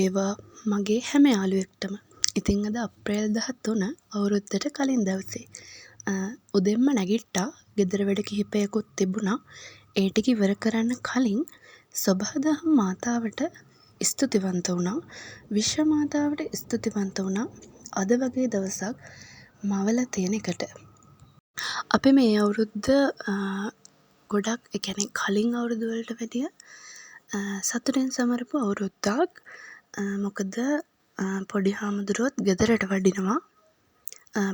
වේවා මගේ හැම යාළුවෙක්ටම. ඉතින් අද අප්‍රේල් 13 අවුරුද්දට කලින් දවසේ. උදෙන්ම නැගිට්ටා. ගෙදර වැඩ කිහිපයකුත් තිබුණා. ඒ ටික ඉවර කරන්න කලින් සොබාදහම් මාතාවට ස්තුතිවන්ත වුණා. විශ්ව මාතාවට ස්තුතිවන්ත වුණා. අද වගේ දවසක් මවලා තියෙන එකට. අපි මේ අවුරුද්ද ගොඩක් ඒ කියන්නේ කලින් අවුරුදු වලට වැඩිය සතුටින් සමරපු අවුරුද්දක්. මොකද පොඩි හාමුදුරුවොත් ගෙදරට වඩිනවා.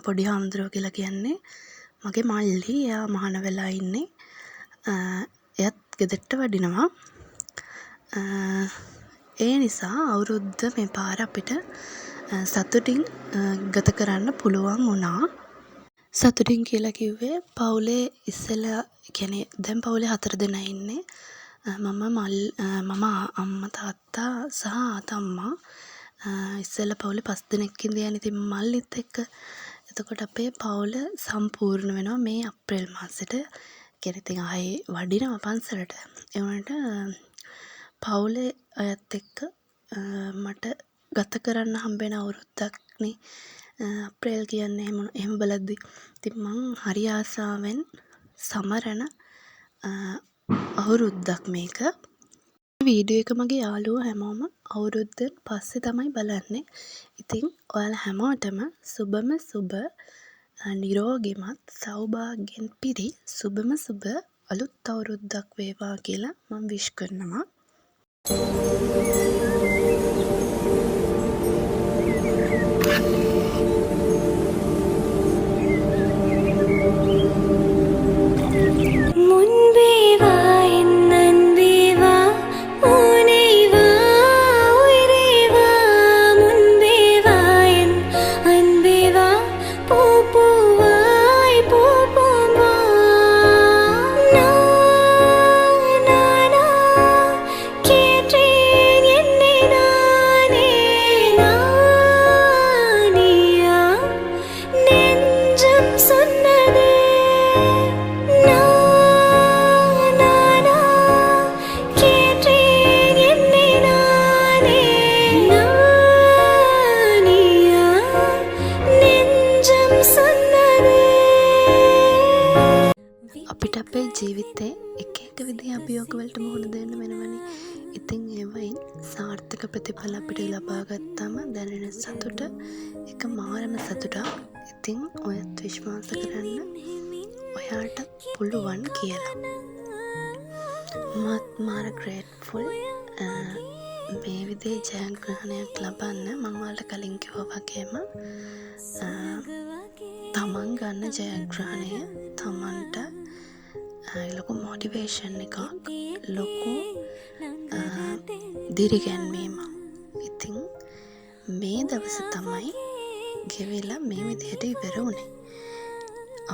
පොඩි හාමුදුරුවෝ කියලා කියන්නේ මගේ මල්ලි. එයා මහාන වෙලා ඉන්නේ. එයත් ගෙදරට වඩිනවා. ඒ නිසා අවුරුද්ද මේ පාර අපිට සතුටින් ගත කරන්න පුළුවන් වුණා. සතුටින් කියලා කිව්වේ පවුලේ ඉස්සෙල්ලා කියන්නේ දැන් පවුලේ 4 දෙනා ඉන්නේ. මම අම්මා තාත්තා සහ තාත්තා. ඉස්සෙල්ලා පවුලේ 5 දෙනෙක් ඉඳන් ඉතින් මල්ලිත් එක්ක. එතකොට අපේ පවුල සම්පූර්ණ වෙනවා මේ අප්‍රේල් මාසෙට. කියන්නේ ඉතින් ආයේ වඩිනවා පන්සලට. ඒ වුණාට පවුලේ අයත් එක්ක මට ගත කරන්න හම්බෙන අවුරුද්දක් නේ අප්‍රේල් කියන්නේ. එහෙම බලද්දි ඉතින් මං හරි ආසාවෙන් සමරන අවුරුද්දක් මේක. වීඩියෝ එක මගේ යාළුවෝ හැමෝම අවුරුද්දෙන් පස්සේ තමයි බලන්නේ. ඉතින් ඔයාලා හැමෝටම සුබම සුබ නිරෝගිමත් සෞභාග්‍යයෙන් පිරි සුබම සුබ අලුත් අවුරුද්දක් වේවා කියලා මම විශ් කරනවා. අපිට අපේ ජීවිතේ එක එක විදිහේ අභියෝග වලට මුහුණ දෙන්න වෙනවනේ. ඉතින් ඒවයින් සාර්ථක ප්‍රතිඵල අපිට ලබා ගත්තාම දැනෙන සතුට එක මාරම සතුටක්. ඉතින් ඔයත් විශ්වාස කරන්න ඔයාට පුළුවන් කියලා. මාර ග්‍රේට්ෆුල් මේ විදිහේ ජයග්‍රහණයක් ලබන්න. මම ඔයාලට කලින් කිව්වා වගේම තමන් ගන්න ජයග්‍රහණය තමන්ට ලොකු මොටිවේෂන් එකක්, ලොකු දිරිගැන්වීමක්. ඉතින් මේ දවස තමයි ගෙවිලා මේ විදිහට ඉවර වුණේ.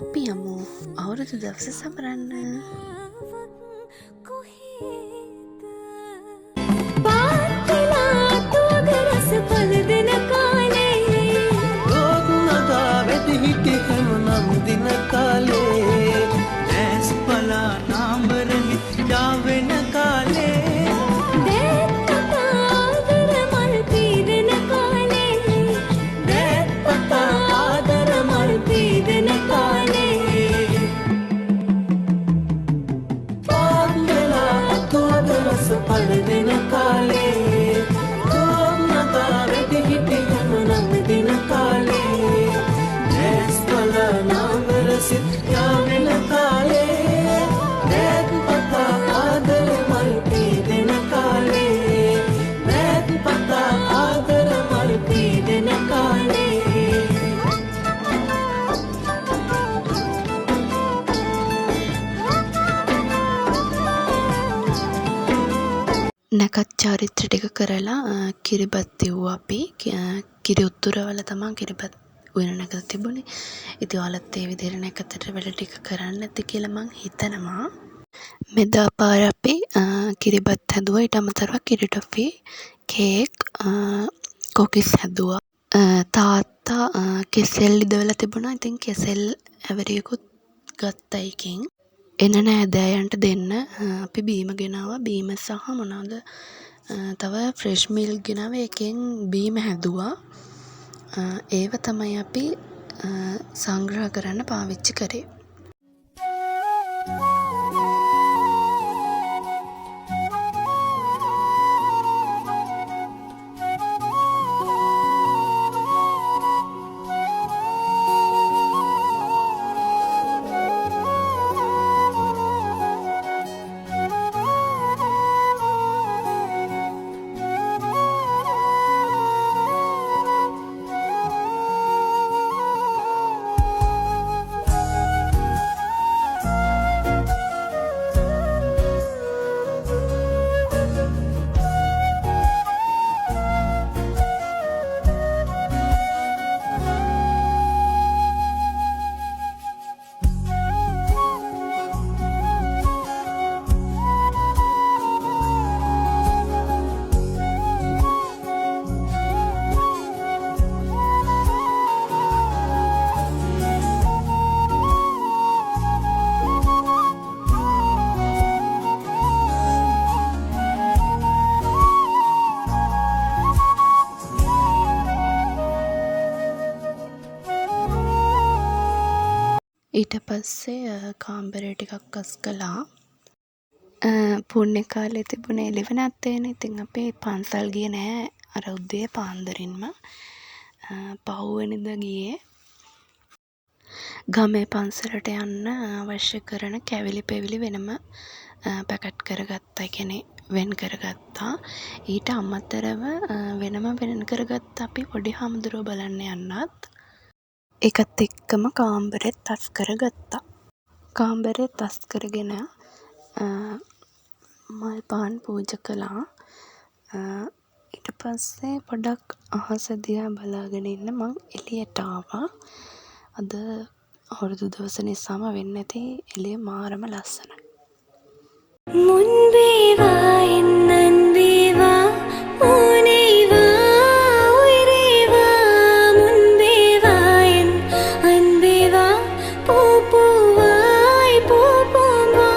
අපි යමු අවුරුදු දවස සමරන්න. නැකත් චාරිත්‍ර ටික කරලා කිරිබත් දෙව්වා අපි. කිරි උත්තරවල තමයි කිරිබත් උයන නැකත තිබුණේ. ඉතින් ඔයාලත් ඒ විදිහට නැකතට වැඩ ටික කරන්න ඇති කියලා මං හිතනවා. මෙදා පාර අපි කිරිබත් හැදුවා. ඊට අමතරව කිරි ටොෆි, කේක්, කොකිස් හැදුවා. තාත්තා කෙසෙල් ඉදවලා තිබුණා. ඉතින් කෙසෙල් ඇවරියකුත් ගත්තා එකෙන්. එන නෑදෑයන්ට දෙන්න අපි බීම ගෙනාවා. බීම සහ මොනවාද තව ෆ්‍රෙෂ් මිල්ක් ගෙනාව එකෙන් බීම හැදුවා. ඒව තමයි අපි සංග්‍රහ කරන්න පාවිච්චි කරේ. ඊට පස්සේ කාමරේ ටිකක් අස් කළා. පුණ්‍ය කාලේ තිබුණ එළිවෙනත්තේනේ. ඉතින් අපි පන්සල් ගියේ නෑ අර උදේ පාන්දරින්ම. පහුවෙනිදා ගියේ. ගමේ පන්සලට යන්න අවශ්‍ය කරන කැවිලි පෙවිලි වෙනම පැකට් කරගත්තා. ඒ කියන්නේ වෙන් කරගත්තා. ඊට අමතරව වෙනම වෙන් කරගත්ත අපි පොඩි හාමුදුරුවෝ බලන්න යන්නත්. ඒකත් එක්කම කාමරෙත් අස් කරගත්තා. කාමරෙත් අස් කරගෙන මල් පහන් පූජා කළා. ඊට පස්සේ පොඩක් අහස දිහා බලාගෙන ඉන්න මං එළියට ආවා. අද අවුරුදු දවස නිසාම වෙන්නේ නැති එළිය මාරම ලස්සනයි. முன்பேவா என் அன்பேவா முனைவா உயிரேவா முன்பேவா என் அன்பேவா பூப்பூவாய் பூப்பூவா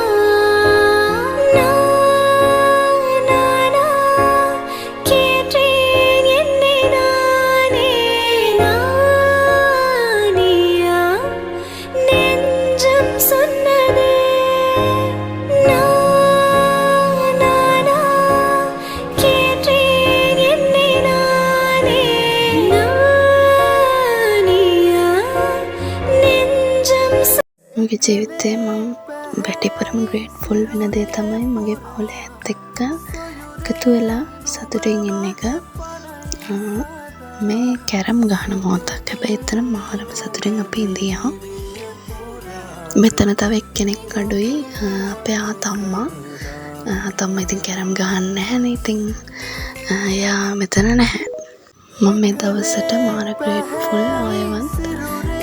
நானா கேட்டேன் என்னை நானே நானியா நெஞ்சம் சொன்னதே මගේ ජීවිතේ මං වැඩිපුරම ග්‍රේට්ෆුල් වෙන දේ තමයි මගේ පවුලේ ඇත් එක්ක එකතු වෙලා සතුටින් ඉන්න එක. මේ කැරම් ගහන මොහොතක්. හැබැයි එතන මාරම සතුටින් අපි ඉඳියා. මෙතන තව එක්කෙනෙක් අඩුයි. අපේ ආතම්මා. ආතම්මා ඉතින් කැරම් ගහන්නේ නැහැනේ. ඉතින් එයා මෙතන නැහැ. මම මේ දවසට මාර ග්‍රේට්ෆුල් ආයවත්.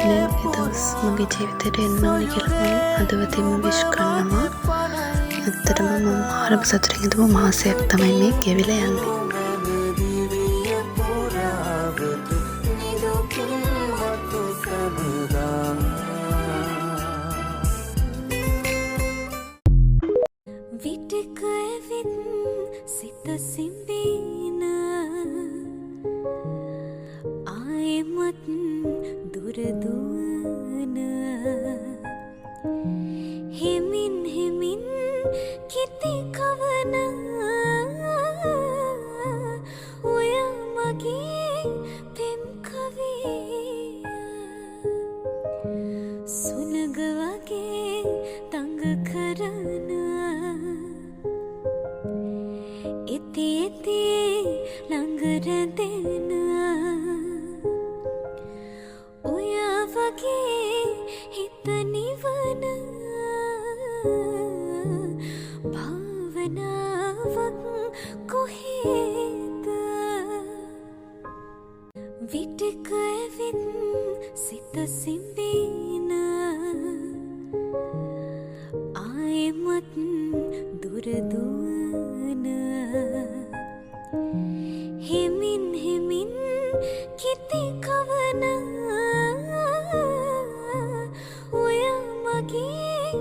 මේ දවස් මගේ ජීවිතේට එන්න ඕනේ කියලා මම හදවතින්ම විශ් කරනවා. ඇත්තටම මම මාරම සතුටින් ඉඳපු මාසයක් තමයි මේ ගෙවිලා යන්නේ. විටකවිත් සිත සිඹින ආයෙමත් දුර දුවන හිමින් හිමින් කිති කවන ඔය මගේ පෙම් කවිය සුනග වගේ තංග කරන ඉති ඉති ළඟ රැඳෙන ඔය වගේ හිත නිවන භාවනාවක් කොහෙද විටක ඇවිත් සිත සිඹින ආයෙමත් දුර දුවන හිමින් හිමින් කිති කවන ඔය මගේ